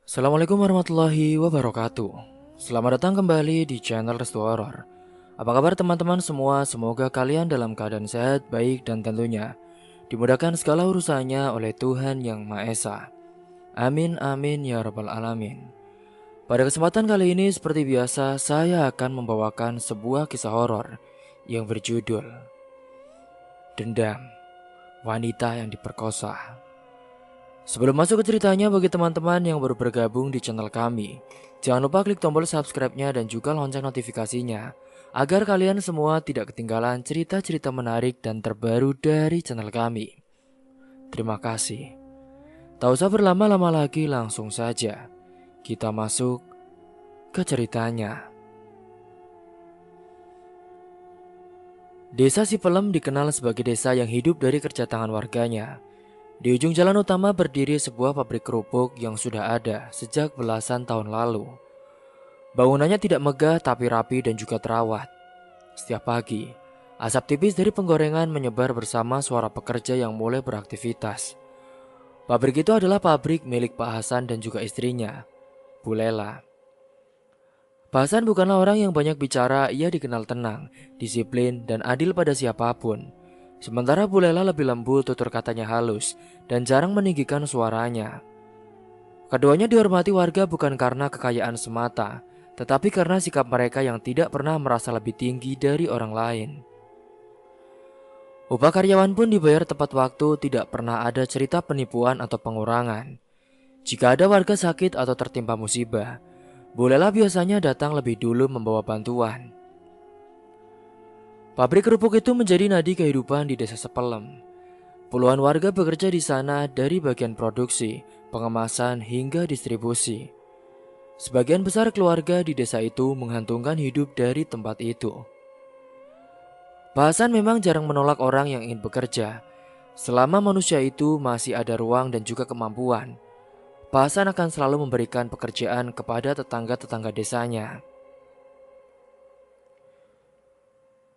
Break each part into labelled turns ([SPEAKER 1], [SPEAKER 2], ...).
[SPEAKER 1] Assalamualaikum warahmatullahi wabarakatuh. Selamat datang kembali di channel Restu Horor. Apa kabar teman-teman semua? Semoga kalian dalam keadaan sehat, baik, dan tentunya dimudahkan segala urusannya oleh Tuhan Yang Maha Esa. Amin amin ya rabbal alamin. Pada kesempatan kali ini seperti biasa saya akan membawakan sebuah kisah horor yang berjudul Dendam, Wanita yang Diperkosa. Sebelum masuk ke ceritanya, bagi teman-teman yang baru bergabung di channel kami, jangan lupa klik tombol subscribe-nya dan juga lonceng notifikasinya, agar kalian semua tidak ketinggalan cerita-cerita menarik dan terbaru dari channel kami. Terima kasih. Tak usah berlama-lama lagi, langsung saja kita masuk ke ceritanya. Desa Sipelem dikenal sebagai desa yang hidup dari kerja tangan warganya. Di ujung jalan utama berdiri sebuah pabrik kerupuk yang sudah ada sejak belasan tahun lalu. Bangunannya tidak megah tapi rapi dan juga terawat. Setiap pagi, asap tipis dari penggorengan menyebar bersama suara pekerja yang mulai beraktivitas. Pabrik itu adalah pabrik milik Pak Hasan dan juga istrinya, Bu Lela. Pak Hasan bukanlah orang yang banyak bicara, ia dikenal tenang, disiplin, dan adil pada siapapun. Sementara Bu Lela lebih lembut, tutur katanya halus, dan jarang meninggikan suaranya. Keduanya dihormati warga bukan karena kekayaan semata, tetapi karena sikap mereka yang tidak pernah merasa lebih tinggi dari orang lain. Upah karyawan pun dibayar tepat waktu, tidak pernah ada cerita penipuan atau pengurangan. Jika ada warga sakit atau tertimpa musibah, Bu Lela biasanya datang lebih dulu membawa bantuan. Pabrik kerupuk itu menjadi nadi kehidupan di desa Sepelem. Puluhan warga bekerja di sana dari bagian produksi, pengemasan, hingga distribusi. Sebagian besar keluarga di desa itu menggantungkan hidup dari tempat itu. Pak Hasan memang jarang menolak orang yang ingin bekerja. Selama manusia itu masih ada ruang dan juga kemampuan, Pak Hasan akan selalu memberikan pekerjaan kepada tetangga-tetangga desanya.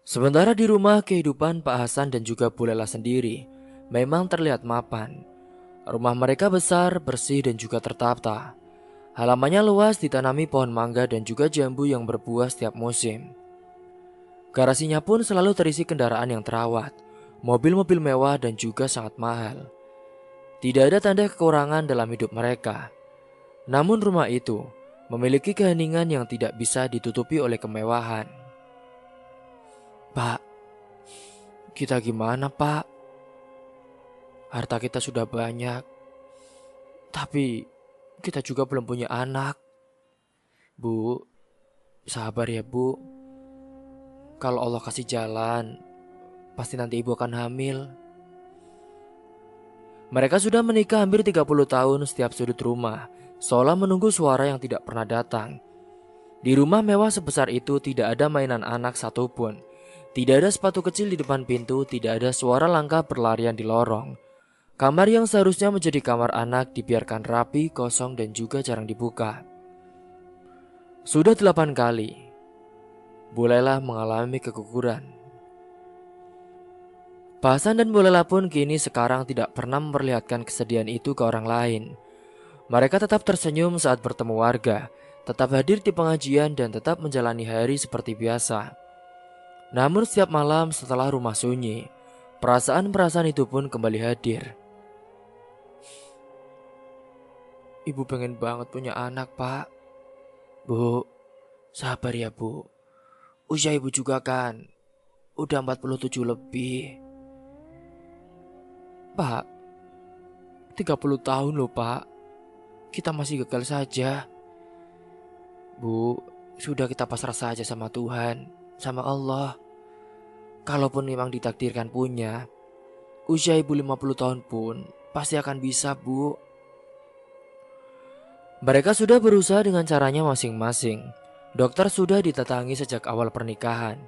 [SPEAKER 1] Sementara di rumah, kehidupan Pak Hasan dan juga Bu Lela sendiri memang terlihat mapan. Rumah mereka besar, bersih, dan juga tertata. Halamannya luas, ditanami pohon mangga dan juga jambu yang berbuah setiap musim. Garasinya pun selalu terisi kendaraan yang terawat, mobil-mobil mewah dan juga sangat mahal. Tidak ada tanda kekurangan dalam hidup mereka. Namun rumah itu memiliki keheningan yang tidak bisa ditutupi oleh kemewahan. Pak, kita gimana Pak? Harta kita sudah banyak, tapi kita juga belum punya anak. Bu, sabar ya Bu. Kalau Allah kasih jalan, pasti nanti ibu akan hamil. Mereka sudah menikah hampir 30 tahun, setiap sudut rumah seolah menunggu suara yang tidak pernah datang. Di rumah mewah sebesar itu tidak ada mainan anak satupun. Tidak ada sepatu kecil di depan pintu, tidak ada suara langkah berlarian di lorong. Kamar yang seharusnya menjadi kamar anak dibiarkan rapi, kosong, dan juga jarang dibuka. Sudah 8 kali, Bu Lela mengalami keguguran. Pak Hasan dan Bu Lela pun kini sekarang tidak pernah memperlihatkan kesedihan itu ke orang lain. Mereka tetap tersenyum saat bertemu warga, tetap hadir di pengajian dan tetap menjalani hari seperti biasa. Namun setiap malam setelah rumah sunyi, perasaan-perasaan itu pun kembali hadir. Ibu pengen banget punya anak, Pak. Bu, sabar ya Bu. Usia ibu juga kan udah 47 lebih. Pak, 30 tahun loh Pak. Kita masih gagal saja. Bu, sudah kita pasrah saja sama Tuhan, sama Allah. Kalaupun memang ditakdirkan punya, usia ibu 50 tahun pun pasti akan bisa Bu. Mereka sudah berusaha dengan caranya masing-masing. Dokter sudah ditatangi sejak awal pernikahan.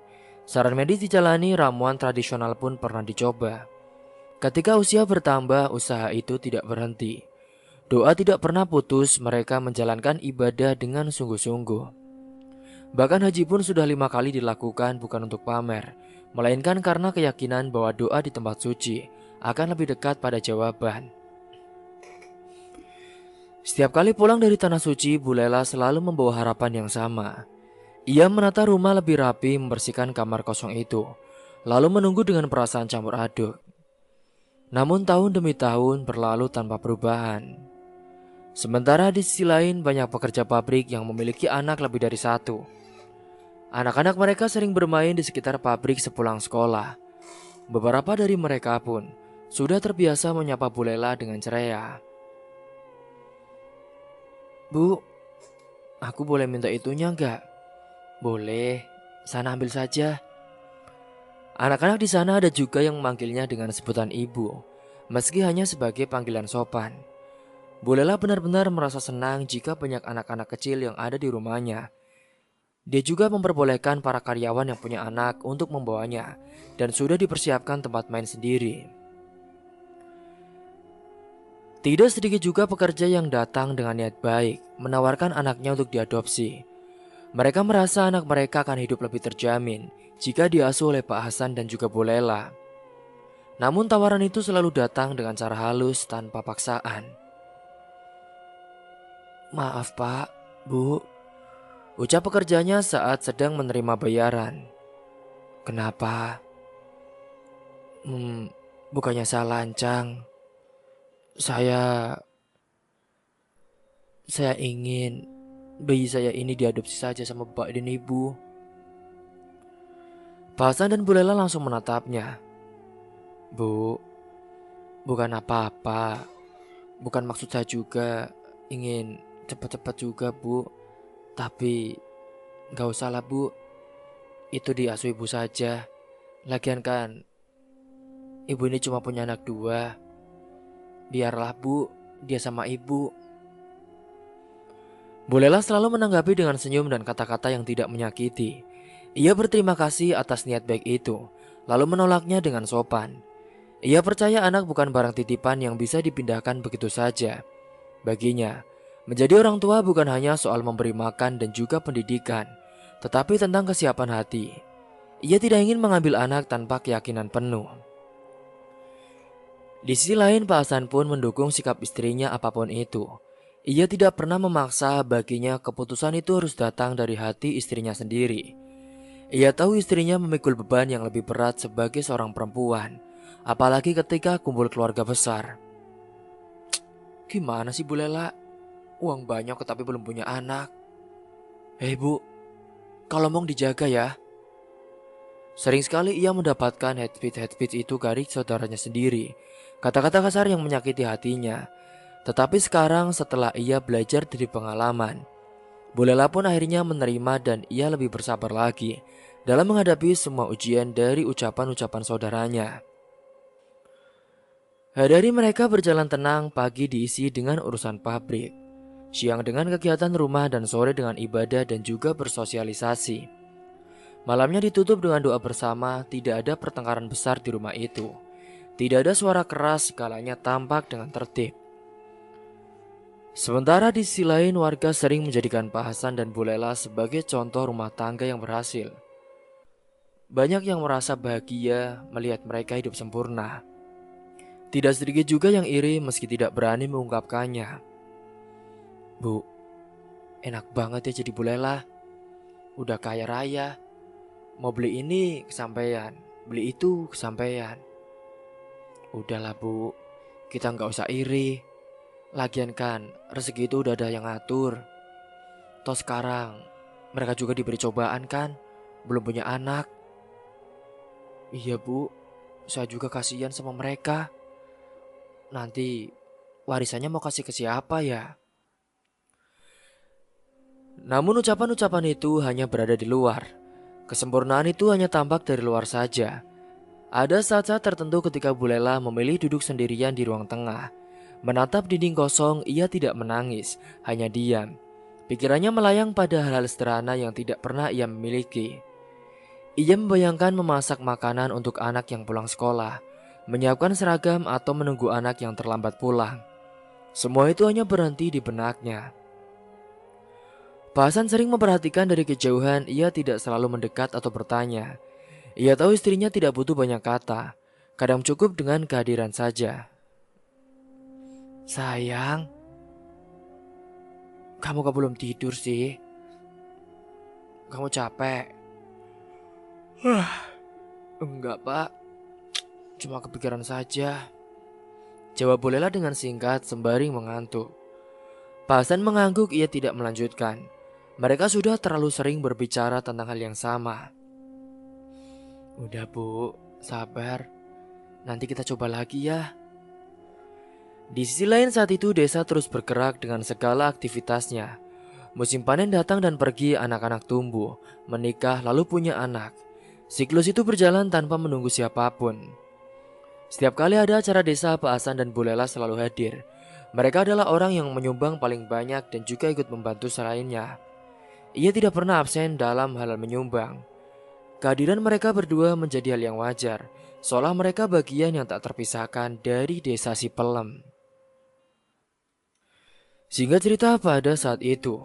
[SPEAKER 1] Saran medis dijalani, ramuan tradisional pun pernah dicoba. Ketika usia bertambah, usaha itu tidak berhenti. Doa tidak pernah putus, mereka menjalankan ibadah dengan sungguh-sungguh. Bahkan haji pun sudah 5 kali dilakukan bukan untuk pamer, melainkan karena keyakinan bahwa doa di tempat suci akan lebih dekat pada jawaban. Setiap kali pulang dari Tanah Suci, Bu Lela selalu membawa harapan yang sama. Ia menata rumah lebih rapi, membersihkan kamar kosong itu, lalu menunggu dengan perasaan campur aduk. Namun tahun demi tahun berlalu tanpa perubahan. Sementara di sisi lain banyak pekerja pabrik yang memiliki anak lebih dari satu. Anak-anak mereka sering bermain di sekitar pabrik sepulang sekolah. Beberapa dari mereka pun sudah terbiasa menyapa Bu Lela dengan ceria. "Bu, aku boleh minta itunya enggak?" "Boleh, sana ambil saja." Anak-anak di sana ada juga yang memanggilnya dengan sebutan ibu, meski hanya sebagai panggilan sopan. Bu Lela benar-benar merasa senang jika banyak anak-anak kecil yang ada di rumahnya. Dia juga memperbolehkan para karyawan yang punya anak untuk membawanya, dan sudah dipersiapkan tempat main sendiri. Tidak sedikit juga pekerja yang datang dengan niat baik, menawarkan anaknya untuk diadopsi. Mereka merasa anak mereka akan hidup lebih terjamin jika diasuh oleh Pak Hasan dan juga Bu Lela. Namun tawaran itu selalu datang dengan cara halus tanpa paksaan. "Maaf Pak, Bu," ucap pekerjanya saat sedang menerima bayaran. "Kenapa?" Bukannya saya lancang. Saya ingin bayi saya ini diadopsi saja sama bapak dan ibu." Pak Hasan dan Bu Lela langsung menatapnya. "Bu, bukan apa-apa. Bukan maksud saya juga ingin cepat-cepat juga, Bu. Tapi gak usah lah, Bu. Itu diasuh ibu saja. Lagian kan ibu ini cuma punya anak dua. Biarlah, Bu, dia sama ibu." Bu Lela selalu menanggapi dengan senyum dan kata-kata yang tidak menyakiti. Ia berterima kasih atas niat baik itu, lalu menolaknya dengan sopan. Ia percaya anak bukan barang titipan yang bisa dipindahkan begitu saja. Baginya, menjadi orang tua bukan hanya soal memberi makan dan juga pendidikan, tetapi tentang kesiapan hati. Ia tidak ingin mengambil anak tanpa keyakinan penuh. Di sisi lain, Pak Hasan pun mendukung sikap istrinya apapun itu. Ia tidak pernah memaksa, baginya keputusan itu harus datang dari hati istrinya sendiri. Ia tahu istrinya memikul beban yang lebih berat sebagai seorang perempuan, apalagi ketika kumpul keluarga besar. "Gimana sih Bu Lela? Uang banyak tapi belum punya anak. Hei Bu, kalau mau dijaga ya." Sering sekali ia mendapatkan head speech itu dari saudaranya sendiri, kata-kata kasar yang menyakiti hatinya. Tetapi sekarang setelah ia belajar dari pengalaman, Bu Lela pun akhirnya menerima dan ia lebih bersabar lagi dalam menghadapi semua ujian dari ucapan-ucapan saudaranya. Hari mereka berjalan tenang, pagi diisi dengan urusan pabrik, siang dengan kegiatan rumah dan sore dengan ibadah dan juga bersosialisasi. Malamnya ditutup dengan doa bersama, tidak ada pertengkaran besar di rumah itu. Tidak ada suara keras, segalanya tampak dengan tertib. Sementara di sisi lain, warga sering menjadikan Pak Hasan dan Bu Lela sebagai contoh rumah tangga yang berhasil. Banyak yang merasa bahagia melihat mereka hidup sempurna. Tidak sedikit juga yang iri meski tidak berani mengungkapkannya. "Bu, enak banget ya jadi Bu Lela. Udah kaya raya. Mau beli ini kesampaian, beli itu kesampaian. Udahlah Bu, kita nggak usah iri. Lagian kan rezeki itu udah ada yang ngatur. Toh sekarang mereka juga diberi cobaan kan, belum punya anak." "Iya Bu, saya juga kasihan sama mereka. Nanti warisannya mau kasih ke siapa ya?" Namun ucapan-ucapan itu hanya berada di luar. Kesempurnaan itu hanya tampak dari luar saja. Ada saat-saat tertentu ketika Bu Lela memilih duduk sendirian di ruang tengah. Menatap dinding kosong, ia tidak menangis, hanya diam. Pikirannya melayang pada hal-hal sederhana yang tidak pernah ia miliki. Ia membayangkan memasak makanan untuk anak yang pulang sekolah, menyiapkan seragam atau menunggu anak yang terlambat pulang. Semua itu hanya berhenti di benaknya. Pak Hasan sering memperhatikan dari kejauhan, ia tidak selalu mendekat atau bertanya. Ia tahu istrinya tidak butuh banyak kata, kadang cukup dengan kehadiran saja. "Sayang, Kamu kok belum tidur sih? Kamu capek? Enggak, Pak. Cuma kepikiran saja. Jawab Bolela dengan singkat sembari mengantuk. Pak Hasan mengangguk, ia tidak melanjutkan. Mereka sudah terlalu sering berbicara tentang hal yang sama. Udah Bu, sabar. Nanti kita coba lagi ya. Di sisi lain saat itu desa terus bergerak dengan segala aktivitasnya. Musim panen datang dan pergi, anak-anak tumbuh, menikah lalu punya anak. Siklus itu berjalan tanpa menunggu siapapun. Setiap kali ada acara desa, Pak Hasan dan Bu Lela selalu hadir. Mereka adalah orang yang menyumbang paling banyak dan juga ikut membantu selainnya. Ia tidak pernah absen dalam hal menyumbang. Kehadiran mereka berdua menjadi hal yang wajar, seolah mereka bagian yang tak terpisahkan dari desa Sipelem. Singkat cerita pada saat itu,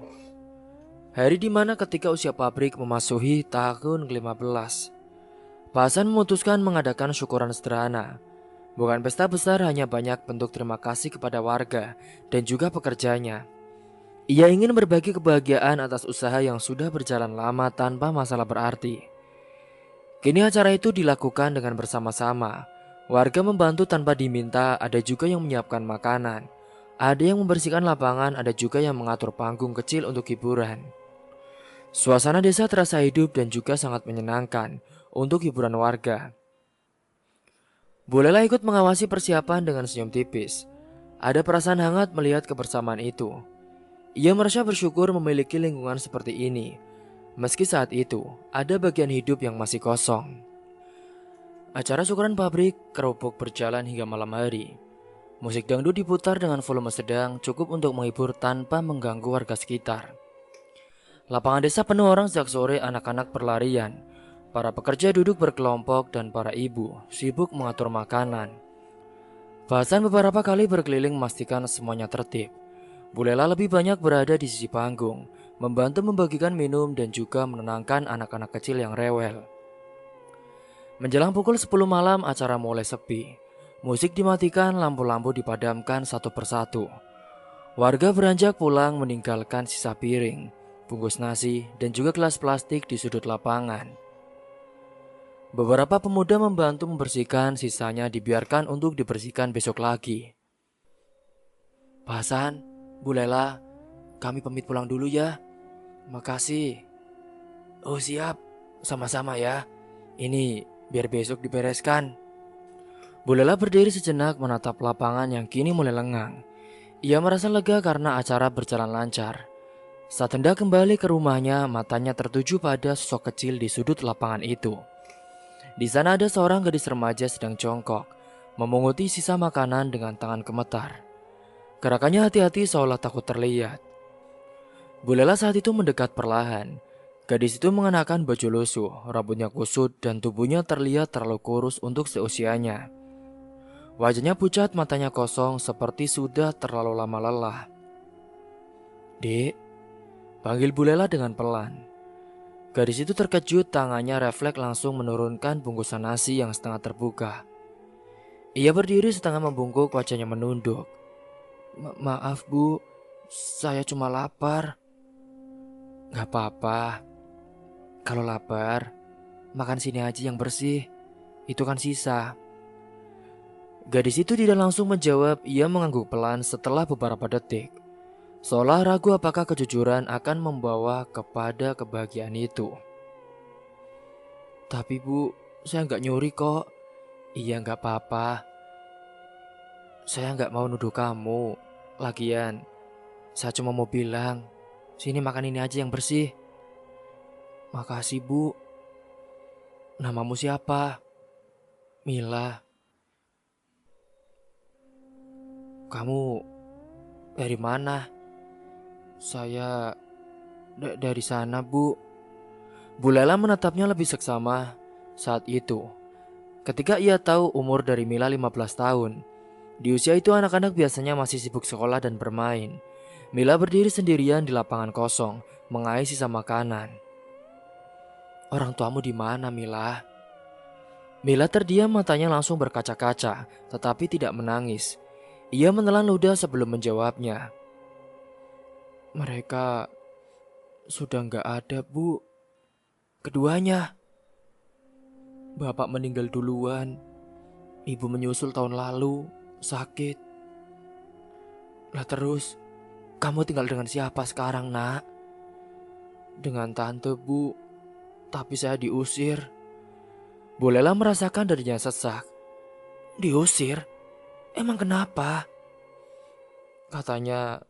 [SPEAKER 1] hari dimana ketika usia pabrik memasuki tahun ke-15, Pak Hasan memutuskan mengadakan syukuran sederhana. Bukan pesta besar, hanya banyak bentuk terima kasih kepada warga dan juga pekerjanya. Ia ingin berbagi kebahagiaan atas usaha yang sudah berjalan lama tanpa masalah berarti. Kini acara itu dilakukan dengan bersama-sama. Warga membantu tanpa diminta, ada juga yang menyiapkan makanan. Ada yang membersihkan lapangan, ada juga yang mengatur panggung kecil untuk hiburan. Suasana desa terasa hidup dan juga sangat menyenangkan untuk hiburan warga. Bu Lela ikut mengawasi persiapan dengan senyum tipis. Ada perasaan hangat melihat kebersamaan itu. Ia merasa bersyukur memiliki lingkungan seperti ini. Meski saat itu ada bagian hidup yang masih kosong. Acara syukuran pabrik kerupuk berjalan hingga malam hari. Musik dangdut diputar dengan volume sedang, cukup untuk menghibur tanpa mengganggu warga sekitar. Lapangan desa penuh orang sejak sore, anak-anak berlarian. Para pekerja duduk berkelompok dan para ibu sibuk mengatur makanan. Pak Hasan beberapa kali berkeliling memastikan semuanya tertib. Bu Lela lebih banyak berada di sisi panggung, membantu membagikan minum dan juga menenangkan anak-anak kecil yang rewel. Menjelang pukul 10 malam acara mulai sepi. Musik dimatikan, lampu-lampu dipadamkan satu persatu. Warga beranjak pulang meninggalkan sisa piring, bungkus nasi, dan juga gelas plastik di sudut lapangan. Beberapa pemuda membantu membersihkan, sisanya dibiarkan untuk dibersihkan besok lagi. Pak Hasan, Bu Lela, kami pamit pulang dulu ya. Makasih. Oh siap, sama-sama ya. Ini biar besok dibereskan. Bu Lela berdiri sejenak menatap lapangan yang kini mulai lengang. Ia merasa lega karena acara berjalan lancar. Saat hendak kembali ke rumahnya, matanya tertuju pada sosok kecil di sudut lapangan itu. Di sana ada seorang gadis remaja sedang jongkok, memunguti sisa makanan dengan tangan gemetar. Gerakannya hati-hati seolah takut terlihat. Bu Lela saat itu mendekat perlahan. Gadis itu mengenakan baju lusuh, rambutnya kusut dan tubuhnya terlihat terlalu kurus untuk seusianya. Wajahnya pucat, matanya kosong seperti sudah terlalu lama lelah. Dek, panggil Bu Lela dengan pelan. Gadis itu terkejut, tangannya refleks langsung menurunkan bungkusan nasi yang setengah terbuka. Ia berdiri setengah membungkuk, wajahnya menunduk. Maaf Bu, saya cuma lapar. Gak apa-apa. Kalau lapar, makan sini aja yang bersih. Itu kan sisa. Gadis itu tidak langsung menjawab, ia mengangguk pelan setelah beberapa detik. Seolah ragu apakah kejujuran akan membawa kepada kebahagiaan itu. Tapi Bu, saya nggak nyuri kok. Iya nggak apa-apa. Saya nggak mau nuduh kamu. Lagian, saya cuma mau bilang, sini makan ini aja yang bersih. Makasih Bu. Namamu siapa? Mila. Kamu dari mana? Saya dari sana Bu. Bu Lela menatapnya lebih seksama saat itu. Ketika ia tahu umur dari Mila 15 tahun. Di usia itu anak-anak biasanya masih sibuk sekolah dan bermain. Mila berdiri sendirian di lapangan kosong, mengais sisa makanan. Orang tuamu di mana Mila? Mila terdiam, matanya langsung berkaca-kaca, tetapi tidak menangis. Ia menelan ludah sebelum menjawabnya. Mereka sudah nggak ada, Bu. Keduanya. Bapak meninggal duluan. Ibu menyusul tahun lalu, sakit. Lah terus, kamu tinggal dengan siapa sekarang, Nak? Dengan tante, Bu. Tapi saya diusir. Bolehlah merasakan darinya sesak. Diusir? Emang kenapa? Katanya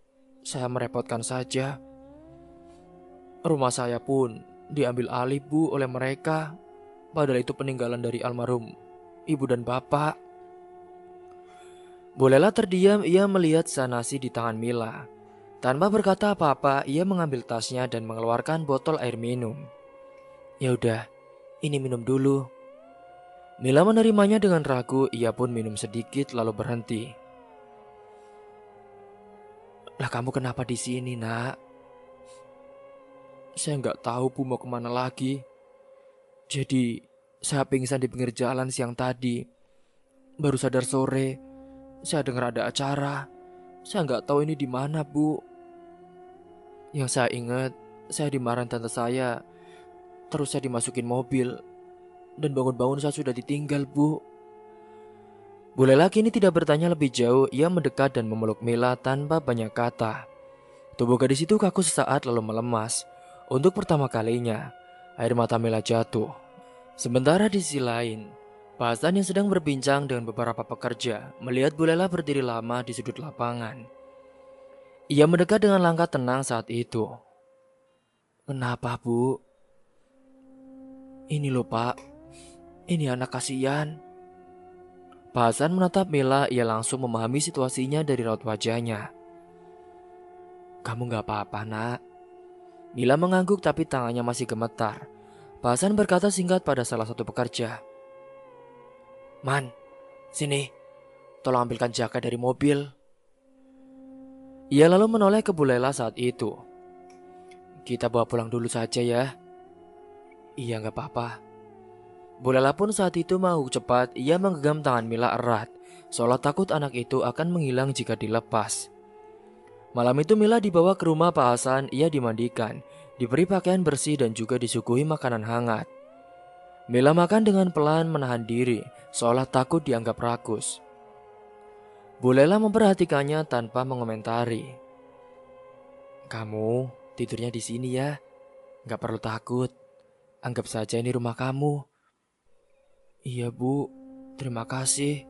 [SPEAKER 1] saya merepotkan saja. Rumah saya pun diambil alih, Bu, oleh mereka. Padahal itu peninggalan dari almarhum ibu dan bapak. Bolehlah terdiam, ia melihat sanasi di tangan Mila. Tanpa berkata apa-apa, ia mengambil tasnya dan mengeluarkan botol air minum. Ya udah, ini minum dulu. Mila menerimanya dengan ragu, ia pun minum sedikit lalu berhenti. Lah kamu kenapa di sini, Nak? Saya nggak tahu, Bu, mau kemana lagi. Jadi, saya pingsan di pinggir jalan siang tadi. Baru sadar sore, saya dengar ada acara. Saya nggak tahu ini di mana, Bu. Yang saya ingat, saya dimarahin tante saya. Terus saya dimasukin mobil. Dan bangun-bangun saya sudah ditinggal, Bu. Bule laki ini tidak bertanya lebih jauh, ia mendekat dan memeluk Mila tanpa banyak kata. Tubuh gadis itu kaku sesaat lalu melemas. Untuk pertama kalinya, air mata Mila jatuh. Sementara di sisi lain, Pak Hasan yang sedang berbincang dengan beberapa pekerja melihat Bu Lela berdiri lama di sudut lapangan. Ia mendekat dengan langkah tenang saat itu. Kenapa, Bu? Ini loh, Pak. Ini anak kasihan. Pak Hasan menatap Mila, ia langsung memahami situasinya dari raut wajahnya. Kamu gak apa-apa, Nak. Mila mengangguk tapi tangannya masih gemetar. Pak Hasan berkata singkat pada salah satu pekerja. Man, sini. Tolong ambilkan jaket dari mobil. Ia lalu menoleh ke Bu Lela saat itu. Kita bawa pulang dulu saja ya. Iya gak apa-apa. Bu Lela pun saat itu mau cepat, ia menggenggam tangan Mila erat, seolah takut anak itu akan menghilang jika dilepas. Malam itu Mila dibawa ke rumah Pak Hasan, ia dimandikan, diberi pakaian bersih dan juga disuguhi makanan hangat. Mila makan dengan pelan menahan diri, seolah takut dianggap rakus. Bu Lela memperhatikannya tanpa mengomentari. Kamu tidurnya di sini ya, gak perlu takut. Anggap saja ini rumah kamu. Iya, Bu, terima kasih.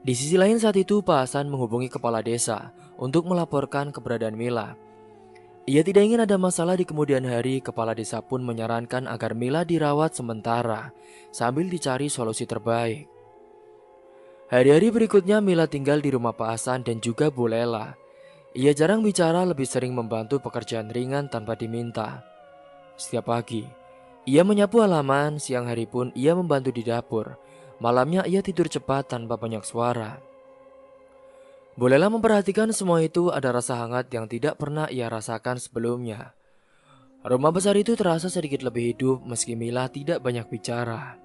[SPEAKER 1] Di sisi lain saat itu Pak Hasan menghubungi kepala desa untuk melaporkan keberadaan Mila. Ia tidak ingin ada masalah di kemudian hari. Kepala desa pun menyarankan agar Mila dirawat sementara sambil dicari solusi terbaik. Hari-hari berikutnya Mila tinggal di rumah Pak Hasan dan juga Bu Lela. Ia jarang bicara, lebih sering membantu pekerjaan ringan tanpa diminta. Setiap pagi, ia menyapu halaman, siang hari pun ia membantu di dapur. Malamnya ia tidur cepat tanpa banyak suara. Bu Lela memperhatikan semua itu, ada rasa hangat yang tidak pernah ia rasakan sebelumnya. Rumah besar itu terasa sedikit lebih hidup meski Mila tidak banyak bicara.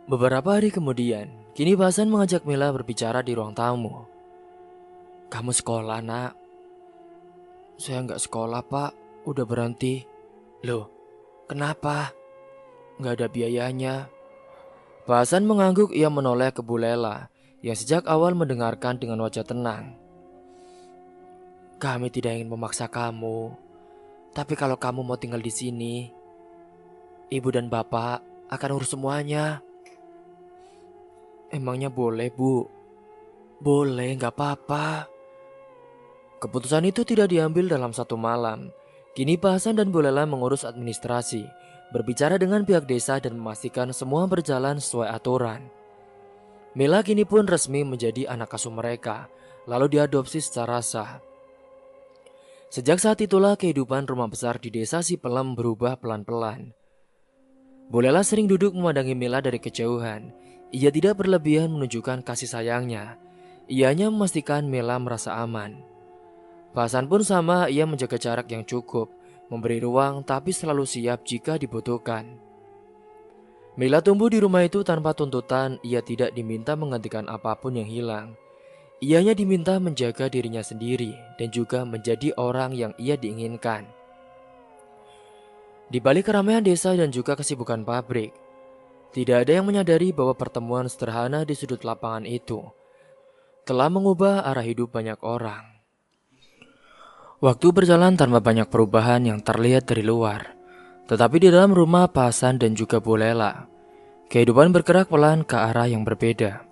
[SPEAKER 1] Beberapa hari kemudian, kini Pak Hasan mengajak Mila berbicara di ruang tamu. Kamu sekolah, Nak? Saya nggak sekolah, Pak. Udah berhenti. Loh, kenapa? Nggak ada biayanya. Pak Hasan mengangguk, ia menoleh ke Bu Lela yang sejak awal mendengarkan dengan wajah tenang. Kami tidak ingin memaksa kamu, tapi kalau kamu mau tinggal di sini, ibu dan bapak akan urus semuanya. Emangnya boleh, Bu? Boleh, nggak apa-apa. Keputusan itu tidak diambil dalam satu malam. Kini Pak Hasan dan Bu Lela mengurus administrasi, berbicara dengan pihak desa dan memastikan semua berjalan sesuai aturan. Mila kini pun resmi menjadi anak asuh mereka, lalu diadopsi secara sah. Sejak saat itulah kehidupan rumah besar di desa Sipelem berubah pelan-pelan. Bu Lela sering duduk memandangi Mila dari kejauhan. Ia tidak berlebihan menunjukkan kasih sayangnya. Ia hanya memastikan Mila merasa aman. Pak Hasan pun sama, ia menjaga jarak yang cukup, memberi ruang tapi selalu siap jika dibutuhkan. Mila tumbuh di rumah itu tanpa tuntutan, ia tidak diminta menggantikan apapun yang hilang. Ia hanya diminta menjaga dirinya sendiri dan juga menjadi orang yang ia diinginkan. Di balik keramaian desa dan juga kesibukan pabrik, tidak ada yang menyadari bahwa pertemuan sederhana di sudut lapangan itu telah mengubah arah hidup banyak orang. Waktu berjalan tanpa banyak perubahan yang terlihat dari luar, tetapi di dalam rumah Pak Hasan dan juga Bu Lela, kehidupan bergerak pelan ke arah yang berbeda.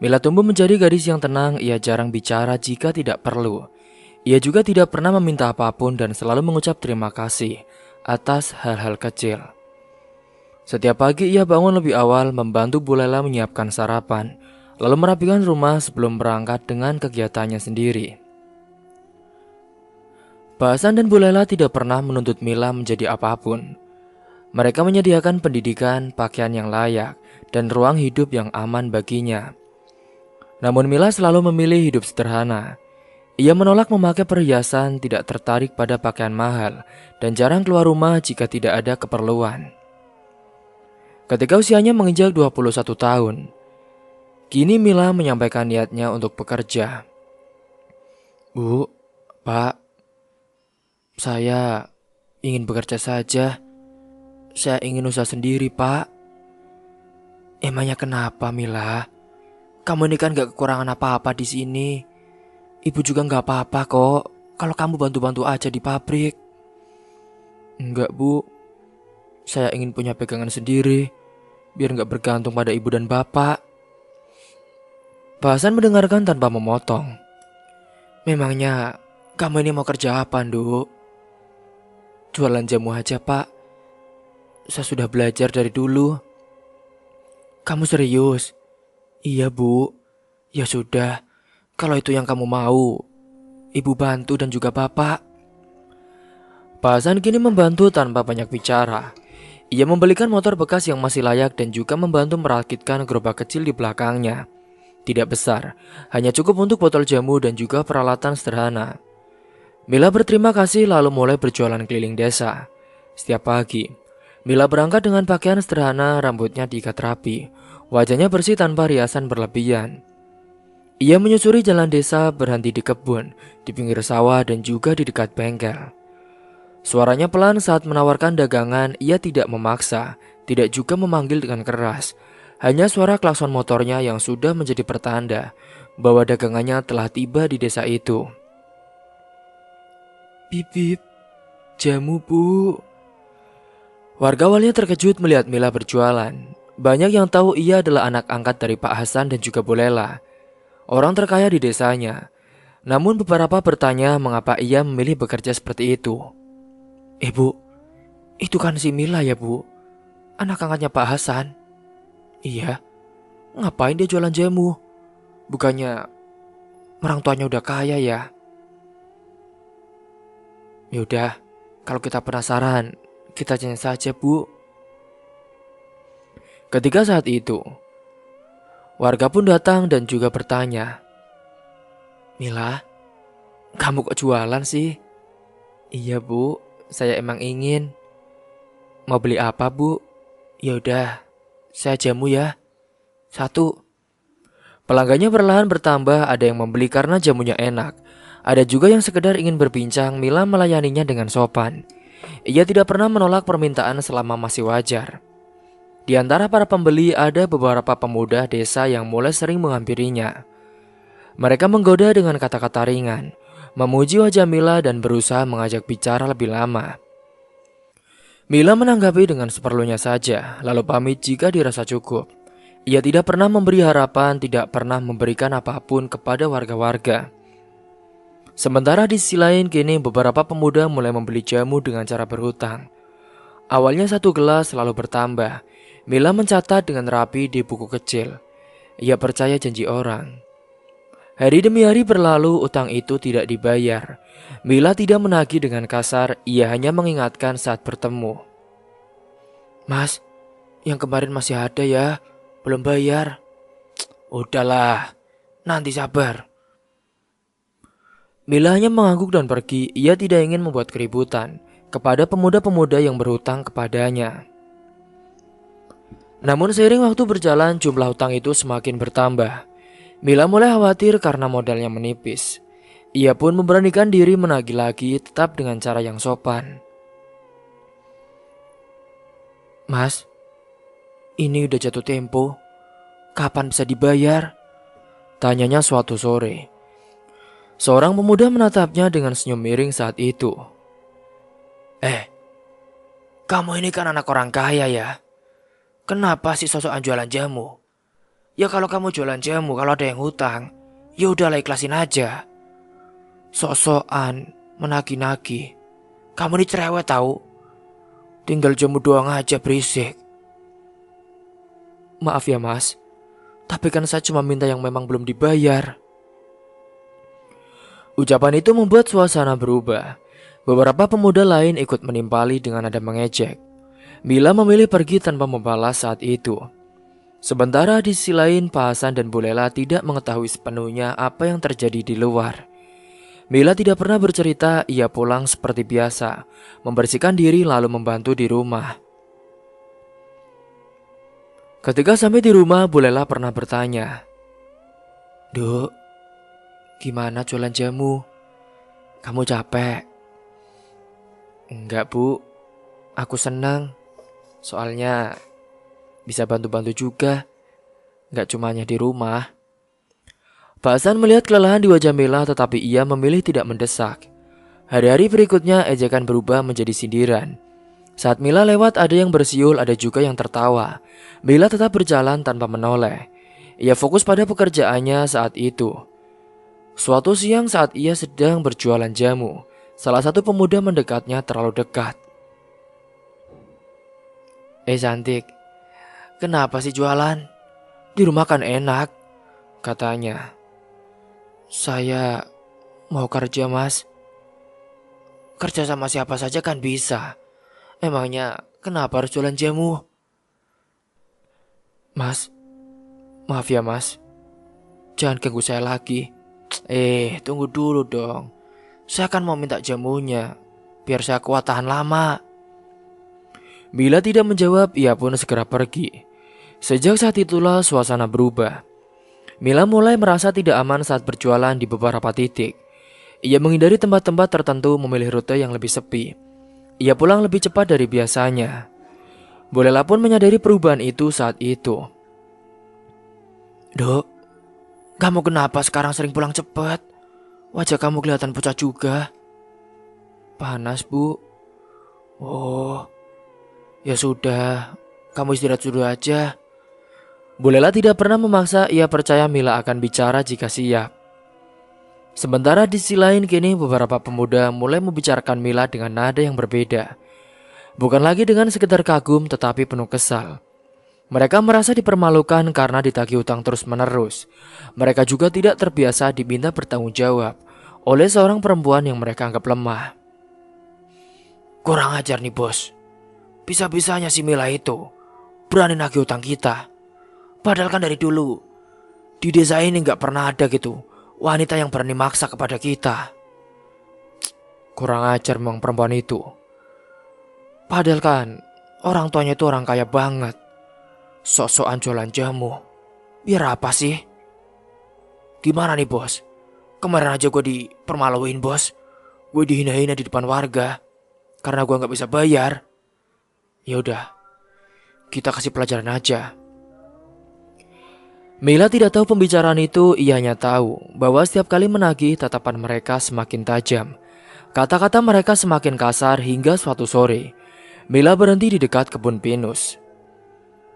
[SPEAKER 1] Mila tumbuh menjadi gadis yang tenang. Ia jarang bicara jika tidak perlu. Ia juga tidak pernah meminta apapun dan selalu mengucap terima kasih atas hal-hal kecil. Setiap pagi ia bangun lebih awal, membantu Bu Lela menyiapkan sarapan, lalu merapikan rumah sebelum berangkat dengan kegiatannya sendiri. Pak Hasan dan Bu Lela tidak pernah menuntut Mila menjadi apapun. Mereka menyediakan pendidikan, pakaian yang layak, dan ruang hidup yang aman baginya. Namun Mila selalu memilih hidup sederhana. Ia menolak memakai perhiasan, tidak tertarik pada pakaian mahal, dan jarang keluar rumah jika tidak ada keperluan. Ketika usianya menginjak 21 tahun, kini Mila menyampaikan niatnya untuk bekerja. Bu, Pak, saya ingin bekerja saja. Saya ingin usaha sendiri, Pak. Emangnya kenapa, Mila? Kamu ini kan gak kekurangan apa-apa di sini. Ibu juga gak apa-apa kok kalau kamu bantu-bantu aja di pabrik. Enggak, Bu. Saya ingin punya pegangan sendiri, biar gak bergantung pada ibu dan bapak. Pak Hasan mendengarkan tanpa memotong. Memangnya kamu ini mau kerja apa, Nduk? Jualan jamu aja, Pak. Saya sudah belajar dari dulu. Kamu serius? Iya, Bu. Ya sudah, kalau itu yang kamu mau, Ibu bantu dan juga Bapak. Pak Hasan kini membantu tanpa banyak bicara. Ia membelikan motor bekas yang masih layak dan juga membantu merakitkan gerobak kecil di belakangnya. Tidak besar, hanya cukup untuk botol jamu dan juga peralatan sederhana. Mila berterima kasih lalu mulai berjualan keliling desa. Setiap pagi, Mila berangkat dengan pakaian sederhana, rambutnya diikat rapi, wajahnya bersih tanpa riasan berlebihan. Ia menyusuri jalan desa, berhenti di kebun, di pinggir sawah dan juga di dekat bengkel. Suaranya pelan saat menawarkan dagangan. Ia tidak memaksa, tidak juga memanggil dengan keras. Hanya suara klakson motornya yang sudah menjadi pertanda bahwa dagangannya telah tiba di desa itu. Bip bip, jamu, Bu. Warga awalnya terkejut melihat Mila berjualan. Banyak yang tahu ia adalah anak angkat dari Pak Hasan dan juga Bu Lela, orang terkaya di desanya. Namun beberapa bertanya mengapa ia memilih bekerja seperti itu. Bu, itu kan si Mila ya, Bu? Anak angkatnya Pak Hasan. Iya, ngapain dia jualan jamu? Bukannya orang tuanya udah kaya ya? Yaudah, kalau kita penasaran, kita tanya saja, Bu. Ketika saat itu, warga pun datang dan juga bertanya, Mila, kamu kok jualan sih? Iya, Bu, saya emang ingin. Mau beli apa, Bu? Yaudah, saya jamu ya. 1. Pelanggannya perlahan bertambah, ada yang membeli karena jamunya enak. Ada juga yang sekedar ingin berbincang. Mila melayaninya dengan sopan. Ia tidak pernah menolak permintaan selama masih wajar. Di antara para pembeli ada beberapa pemuda desa yang mulai sering menghampirinya. Mereka menggoda dengan kata-kata ringan, memuji wajah Mila dan berusaha mengajak bicara lebih lama. Mila menanggapi dengan seperlunya saja, lalu pamit jika dirasa cukup. Ia tidak pernah memberi harapan, tidak pernah memberikan apapun kepada warga-warga. Sementara di sisi lain, kini beberapa pemuda mulai membeli jamu dengan cara berhutang. Awalnya 1 gelas lalu bertambah. Mila mencatat dengan rapi di buku kecil. Ia percaya janji orang. Hari demi hari berlalu, utang itu tidak dibayar. Mila tidak menagih dengan kasar, ia hanya mengingatkan saat bertemu. Mas, yang kemarin masih ada ya, belum bayar. Udahlah, nanti sabar. Mila hanya mengangguk dan pergi. Ia tidak ingin membuat keributan kepada pemuda-pemuda yang berhutang kepadanya. Namun seiring waktu berjalan, jumlah hutang itu semakin bertambah. Mila mulai khawatir karena modalnya menipis. Ia pun memberanikan diri menagih lagi, tetap dengan cara yang sopan. Mas, ini udah jatuh tempo. Kapan bisa dibayar? Tanyanya suatu sore. Seorang pemuda menatapnya dengan senyum miring saat itu. Kamu ini kan anak orang kaya ya. Kenapa sih sosokan jualan jamu? Ya kalau kamu jualan jamu, kalau ada yang hutang, ya udahlah ikhlasin aja. Sosokan, menagi-nagi. Kamu ini cerewet tahu. Tinggal jamu doang aja berisik. Maaf ya mas, tapi kan saya cuma minta yang memang belum dibayar. Ucapan itu membuat suasana berubah. Beberapa pemuda lain ikut menimpali dengan nada mengejek. Mila memilih pergi tanpa membalas saat itu. Sementara di sisi lain, Pak Hasan dan Bu Lela tidak mengetahui sepenuhnya apa yang terjadi di luar. Mila tidak pernah bercerita, ia pulang seperti biasa, membersihkan diri lalu membantu di rumah. Ketika sampai di rumah, Bu Lela pernah bertanya, "Duk, gimana jualan jamu? Kamu capek?" "Enggak bu, aku senang. Soalnya bisa bantu-bantu juga, enggak cuma hanya di rumah." Pak Hasan melihat kelelahan di wajah Mila, tetapi ia memilih tidak mendesak. Hari-hari berikutnya ejekan berubah menjadi sindiran. Saat Mila lewat ada yang bersiul, ada juga yang tertawa. Mila tetap berjalan tanpa menoleh. Ia fokus pada pekerjaannya saat itu. Suatu siang saat ia sedang berjualan jamu, salah satu pemuda mendekatnya terlalu dekat. Cantik, kenapa sih jualan? Di rumah kan enak," katanya. "Saya mau kerja mas." "Kerja sama siapa saja kan bisa. Emangnya kenapa harus jualan jamu?" "Mas, maaf ya mas. Jangan ganggu saya lagi." Tunggu dulu dong. Saya kan mau minta jamunya, biar saya kuat tahan lama." Mila tidak menjawab, ia pun segera pergi. Sejak saat itulah suasana berubah. Mila mulai merasa tidak aman saat berjualan di beberapa titik. Ia menghindari tempat-tempat tertentu, memilih rute yang lebih sepi. Ia pulang lebih cepat dari biasanya. Bu Lela pun menyadari perubahan itu saat itu. "Dok, kamu kenapa sekarang sering pulang cepat? Wajah kamu kelihatan pucat juga." "Panas bu." "Oh, ya sudah, kamu istirahat dulu aja." Bu Lela tidak pernah memaksa, ia percaya Mila akan bicara jika siap. Sementara di sisi lain kini beberapa pemuda mulai membicarakan Mila dengan nada yang berbeda. Bukan lagi dengan sekedar kagum tetapi penuh kesal. Mereka merasa dipermalukan karena ditagih utang terus-menerus. Mereka juga tidak terbiasa diminta bertanggung jawab oleh seorang perempuan yang mereka anggap lemah. "Kurang ajar nih bos. Bisa-bisanya si Mila itu berani nagih utang kita. Padahal kan dari dulu di desa ini gak pernah ada gitu wanita yang berani maksa kepada kita." Kurang ajar memang perempuan itu. Padahal kan orang tuanya itu orang kaya banget. Sok-sokan jualan jamu. Biar apa sih? Gimana nih bos? Kemarin aja gue dipermaluin bos. Gue dihina-hina di depan warga karena gue gak bisa bayar. Ya udah, kita kasih pelajaran aja. Mila tidak tahu pembicaraan itu, ia hanya tahu bahwa setiap kali menagih tatapan mereka semakin tajam. Kata-kata mereka semakin kasar hingga suatu sore, Mila berhenti di dekat kebun pinus.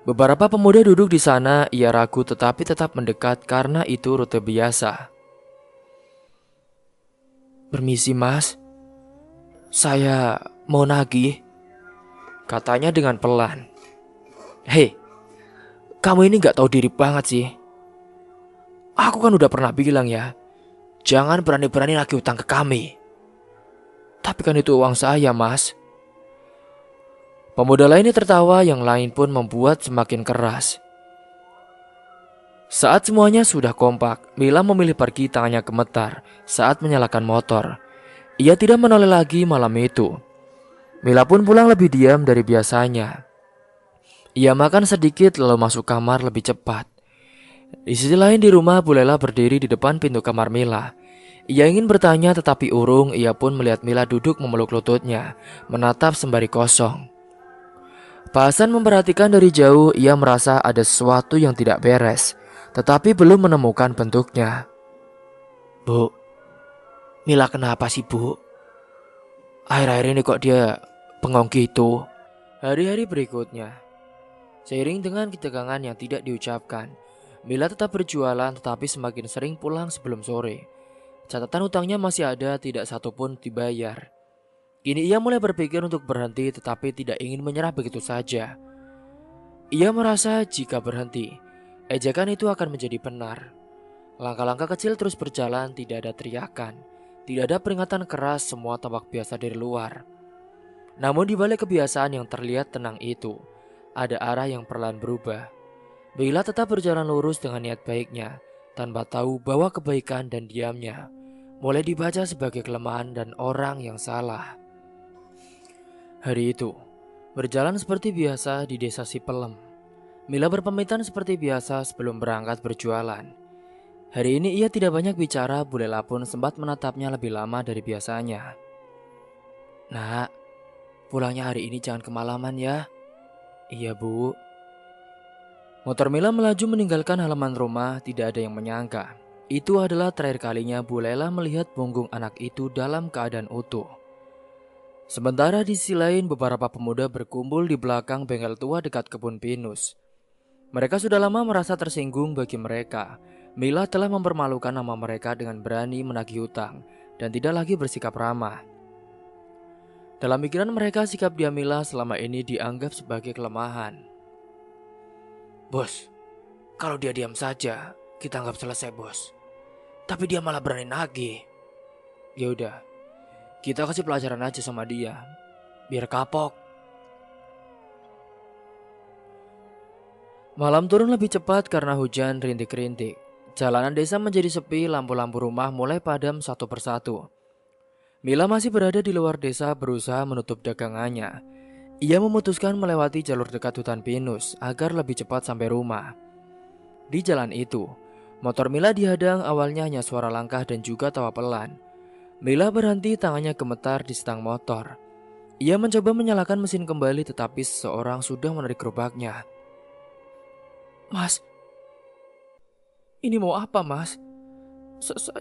[SPEAKER 1] Beberapa pemuda duduk di sana, ia ragu tetapi tetap mendekat karena itu rute biasa. "Permisi mas, saya mau nagih," katanya dengan pelan. "Hei, kamu ini gak tahu diri banget sih. Aku kan udah pernah bilang ya, jangan berani-berani nagih utang ke kami. Tapi kan itu uang saya mas." Pemuda lainnya tertawa, yang lain pun membuat semakin keras. Saat semuanya sudah kompak, Mila memilih pergi, tangannya gemetar saat menyalakan motor. Ia tidak menoleh lagi malam itu. Mila pun pulang lebih diam dari biasanya. Ia makan sedikit lalu masuk kamar lebih cepat. Di sisi lain di rumah, Bu Lela berdiri di depan pintu kamar Mila. Ia ingin bertanya tetapi urung, ia pun melihat Mila duduk memeluk lututnya, menatap sembari kosong. Pak Hasan memperhatikan dari jauh, ia merasa ada sesuatu yang tidak beres, tetapi belum menemukan bentuknya. Bu, Mila kenapa sih bu? Akhir-akhir ini kok dia bengong gitu? Hari-hari berikutnya, seiring dengan ketegangan yang tidak diucapkan, Mila tetap berjualan tetapi semakin sering pulang sebelum sore. Catatan hutangnya masih ada, tidak satupun dibayar. Kini ia mulai berpikir untuk berhenti tetapi tidak ingin menyerah begitu saja. Ia merasa jika berhenti, ejekan itu akan menjadi benar. Langkah-langkah kecil terus berjalan, tidak ada teriakan, tidak ada peringatan keras, semua tampak biasa dari luar. Namun di balik kebiasaan yang terlihat tenang itu, ada arah yang perlahan berubah. Mila tetap berjalan lurus dengan niat baiknya, tanpa tahu bahwa kebaikan dan diamnya mulai dibaca sebagai kelemahan dan orang yang salah. Hari itu, berjalan seperti biasa di desa Sipelem. Mila berpamitan seperti biasa sebelum berangkat berjualan. Hari ini ia tidak banyak bicara, Bu Lela pun sempat menatapnya lebih lama dari biasanya. Nak, pulangnya hari ini jangan kemalaman ya. Iya bu. Motor Mila melaju meninggalkan halaman rumah, tidak ada yang menyangka. Itu adalah terakhir kalinya Bu Lela melihat punggung anak itu dalam keadaan utuh. Sementara di sisi lain beberapa pemuda berkumpul di belakang bengkel tua dekat kebun pinus. Mereka sudah lama merasa tersinggung. Bagi mereka, Mila telah mempermalukan nama mereka dengan berani menagih hutang dan tidak lagi bersikap ramah. Dalam pikiran mereka, sikap dia Mila selama ini dianggap sebagai kelemahan. Bos, kalau dia diam saja, kita anggap selesai bos. Tapi dia malah berani nagih. Ya udah, kita kasih pelajaran aja sama dia, biar kapok. Malam turun lebih cepat karena hujan rintik-rintik. Jalanan desa menjadi sepi, lampu-lampu rumah mulai padam satu persatu. Mila masih berada di luar desa berusaha menutup dagangannya. Ia memutuskan melewati jalur dekat hutan pinus agar lebih cepat sampai rumah. Di jalan itu, motor Mila dihadang, awalnya hanya suara langkah dan juga tawa pelan. Mila berhenti, tangannya gemetar di stang motor. Ia mencoba menyalakan mesin kembali tetapi seseorang sudah menarik gerobaknya. Mas, ini mau apa mas?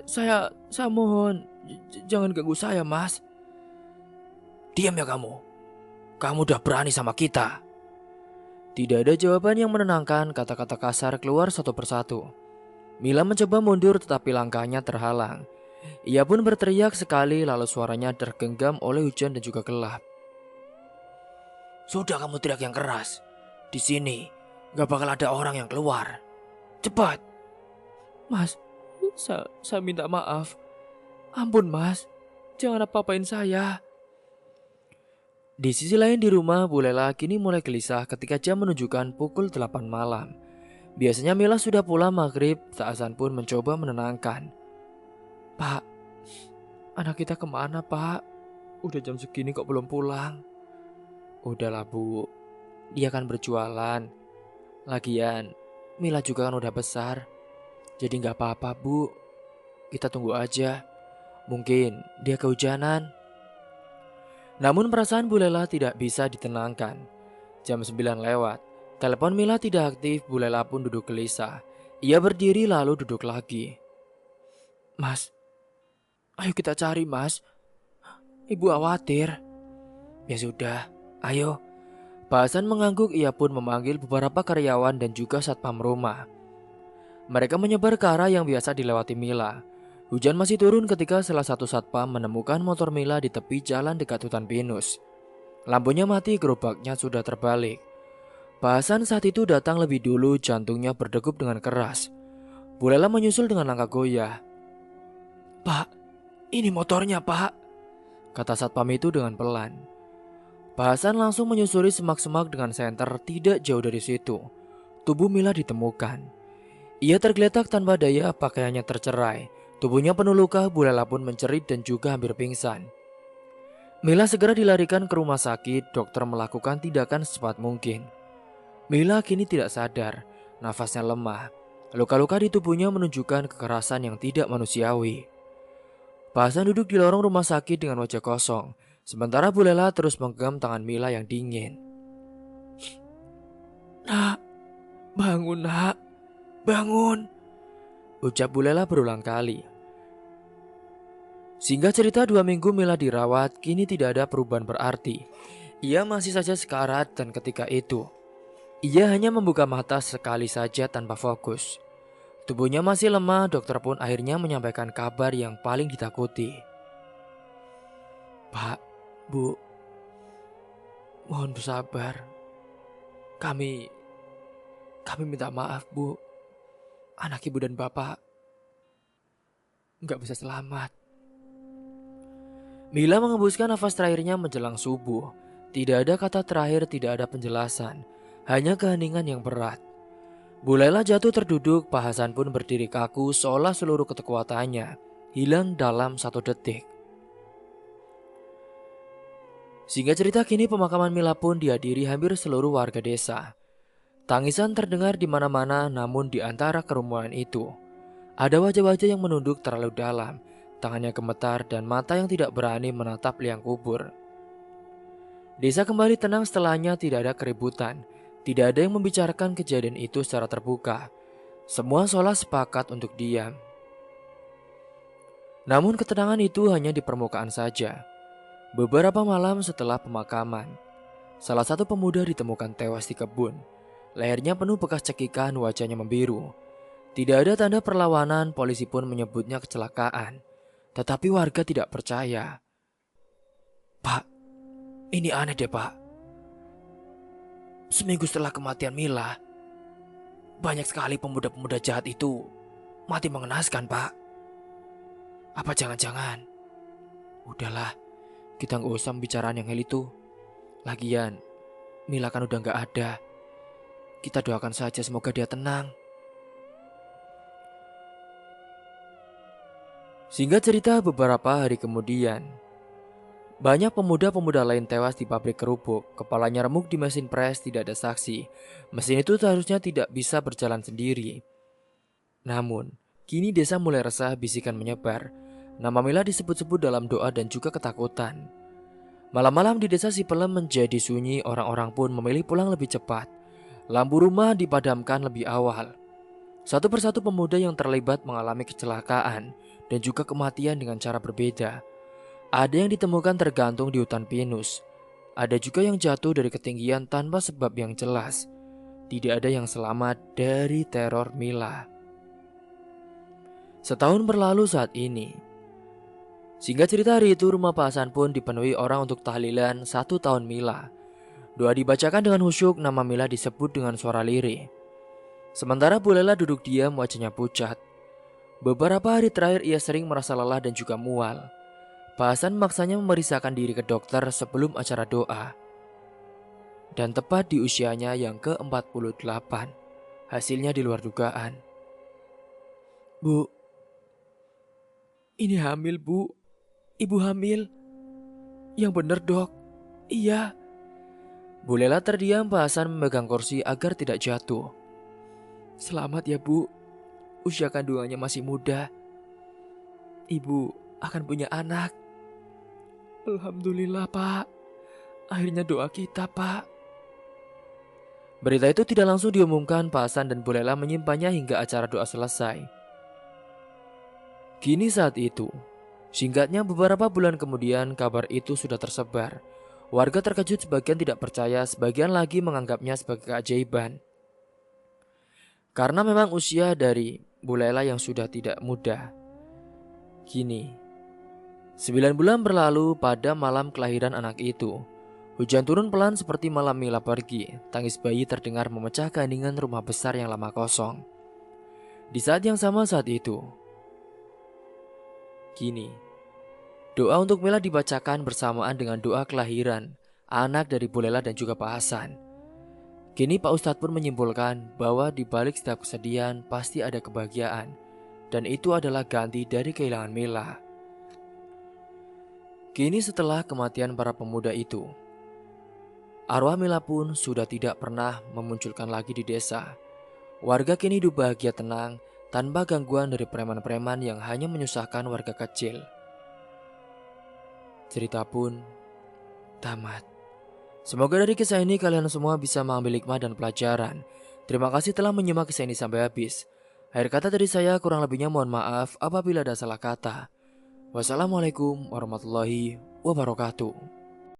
[SPEAKER 1] Saya mohon, jangan ganggu saya mas. Diam ya kamu. Kamu udah berani sama kita. Tidak ada jawaban yang menenangkan, kata-kata kasar keluar satu persatu. Mila mencoba mundur tetapi langkahnya terhalang. Ia pun berteriak sekali lalu suaranya tergenggam oleh hujan dan juga gelap. Sudah kamu teriak yang keras. Di sini gak bakal ada orang yang keluar. Cepat. Mas, saya minta maaf. Ampun mas, jangan apa-apain saya. Di sisi lain di rumah, Bu Lela kini mulai gelisah ketika jam menunjukkan pukul 8 malam. Biasanya Mila sudah pulang maghrib, tak Hasan pun mencoba menenangkan. Pak, anak kita kemana pak? Udah jam segini kok belum pulang? Udahlah bu, dia kan berjualan. Lagian, Mila juga kan udah besar. Jadi gak apa-apa bu, kita tunggu aja. Mungkin dia kehujanan. Namun perasaan Bu Lela tidak bisa ditenangkan. Jam 9 lewat, telepon Mila tidak aktif. Bu Lela pun duduk gelisah. Ia berdiri lalu duduk lagi. Mas, ayo kita cari mas. Ibu khawatir. Ya sudah, ayo. Pak Hasan mengangguk, ia pun memanggil beberapa karyawan dan juga satpam rumah. Mereka menyebar ke arah yang biasa dilewati Mila. Hujan masih turun ketika salah satu satpam menemukan motor Mila di tepi jalan dekat hutan pinus. Lampunya mati, gerobaknya sudah terbalik. Pak Hasan saat itu datang lebih dulu, jantungnya berdegup dengan keras. Bu Lela menyusul dengan langkah goyah. Pak, ini motornya pak, kata satpam itu dengan pelan. Pak Hasan langsung menyusuri semak-semak dengan senter tidak jauh dari situ. Tubuh Mila ditemukan. Ia tergeletak tanpa daya, pakaiannya tercerai. Tubuhnya penuh luka. Bu Lela pun mencerit dan juga hampir pingsan. Mila segera dilarikan ke rumah sakit. Dokter melakukan tindakan secepat mungkin. Mila kini tidak sadar, nafasnya lemah. Luka-luka di tubuhnya menunjukkan kekerasan yang tidak manusiawi. Pak Hasan duduk di lorong rumah sakit dengan wajah kosong, sementara Bu Lela terus menggenggam tangan Mila yang dingin. "Nak, bangun nak, bangun," ucap Bu Lela berulang kali. Singkat cerita, 2 minggu Mila dirawat, kini tidak ada perubahan berarti. Ia masih saja sekarat dan ketika itu, ia hanya membuka mata sekali saja tanpa fokus. Tubuhnya masih lemah, dokter pun akhirnya menyampaikan kabar yang paling ditakuti. "Pak, Bu, mohon bersabar. Kami minta maaf, Bu. Anak Ibu dan Bapak nggak bisa selamat." Mila mengembuskan nafas terakhirnya menjelang subuh. Tidak ada kata terakhir, tidak ada penjelasan. Hanya keheningan yang berat. Bu Lela jatuh terduduk, Pak Hasan pun berdiri kaku seolah seluruh kekuatannya hilang dalam 1 detik. Singkat cerita, kini pemakaman Mila pun dihadiri hampir seluruh warga desa. Tangisan terdengar di mana-mana, namun di antara kerumunan itu, ada wajah-wajah yang menunduk terlalu dalam, tangannya gemetar dan mata yang tidak berani menatap liang kubur. Desa kembali tenang setelahnya, tidak ada keributan. Tidak ada yang membicarakan kejadian itu secara terbuka. Semua seolah sepakat untuk diam. Namun ketenangan itu hanya di permukaan saja. Beberapa malam setelah pemakaman, salah satu pemuda ditemukan tewas di kebun. Lehernya penuh bekas cekikan, wajahnya membiru. Tidak ada tanda perlawanan, polisi pun menyebutnya kecelakaan. Tetapi warga tidak percaya. "Pak, ini aneh deh Pak. Seminggu setelah kematian Mila, banyak sekali pemuda-pemuda jahat itu mati mengenaskan, Pak. Apa jangan-jangan?" "Udahlah, kita nggak usah membicarakan yang hal itu. Lagian, Mila kan udah nggak ada. Kita doakan saja semoga dia tenang." Singkat cerita, beberapa hari kemudian, banyak pemuda-pemuda lain tewas di pabrik kerupuk. Kepalanya remuk di mesin pres, tidak ada saksi. Mesin itu seharusnya tidak bisa berjalan sendiri. Namun, kini desa mulai resah, bisikan menyebar. Nama Mila disebut-sebut dalam doa dan juga ketakutan. Malam-malam di desa Sipelem menjadi sunyi, orang-orang pun memilih pulang lebih cepat. Lampu rumah dipadamkan lebih awal. Satu persatu pemuda yang terlibat mengalami kecelakaan dan juga kematian dengan cara berbeda. Ada yang ditemukan tergantung di hutan pinus. Ada juga yang jatuh dari ketinggian tanpa sebab yang jelas. Tidak ada yang selamat dari teror Mila. Setahun berlalu saat ini. Singkat cerita, hari itu rumah Pak Hasan pun dipenuhi orang untuk tahlilan 1 tahun Mila. Doa dibacakan dengan khusyuk, nama Mila disebut dengan suara lirih. Sementara Bu Lela duduk diam, wajahnya pucat. Beberapa hari terakhir ia sering merasa lelah dan juga mual. Pak Hasan memaksanya memeriksakan diri ke dokter sebelum acara doa. Dan tepat di usianya yang ke-48, hasilnya di luar dugaan. "Bu, ini hamil, Bu. Ibu hamil." "Yang benar, Dok." "Iya." Bu Lela terdiam, Pak Hasan memegang kursi agar tidak jatuh. "Selamat ya, Bu. Usia kandungannya masih muda. Ibu akan punya anak." "Alhamdulillah, Pak. Akhirnya doa kita, Pak." Berita itu tidak langsung diumumkan. Pak Hasan dan Bu Lela menyimpannya hingga acara doa selesai. Kini saat itu, singkatnya beberapa bulan kemudian kabar itu sudah tersebar. Warga terkejut, sebagian tidak percaya, sebagian lagi menganggapnya sebagai keajaiban. Karena memang usia dari Bu Lela yang sudah tidak muda. Kini, 9 bulan berlalu pada malam kelahiran anak itu. Hujan turun pelan seperti malam Mila pergi. Tangis bayi terdengar memecah keheningan rumah besar yang lama kosong. Di saat yang sama saat itu, kini, doa untuk Mila dibacakan bersamaan dengan doa kelahiran anak dari Bu Lela dan juga Pak Hasan. Kini Pak Ustadz pun menyimpulkan bahwa di balik setiap kesedihan pasti ada kebahagiaan. Dan itu adalah ganti dari kehilangan Mila. Kini setelah kematian para pemuda itu, arwah Mila pun sudah tidak pernah memunculkan lagi di desa. Warga kini hidup bahagia tenang tanpa gangguan dari preman-preman yang hanya menyusahkan warga kecil. Cerita pun tamat. Semoga dari kisah ini kalian semua bisa mengambil hikmah dan pelajaran. Terima kasih telah menyimak kisah ini sampai habis. Akhir kata dari saya, kurang lebihnya mohon maaf apabila ada salah kata. Wassalamualaikum warahmatullahi wabarakatuh.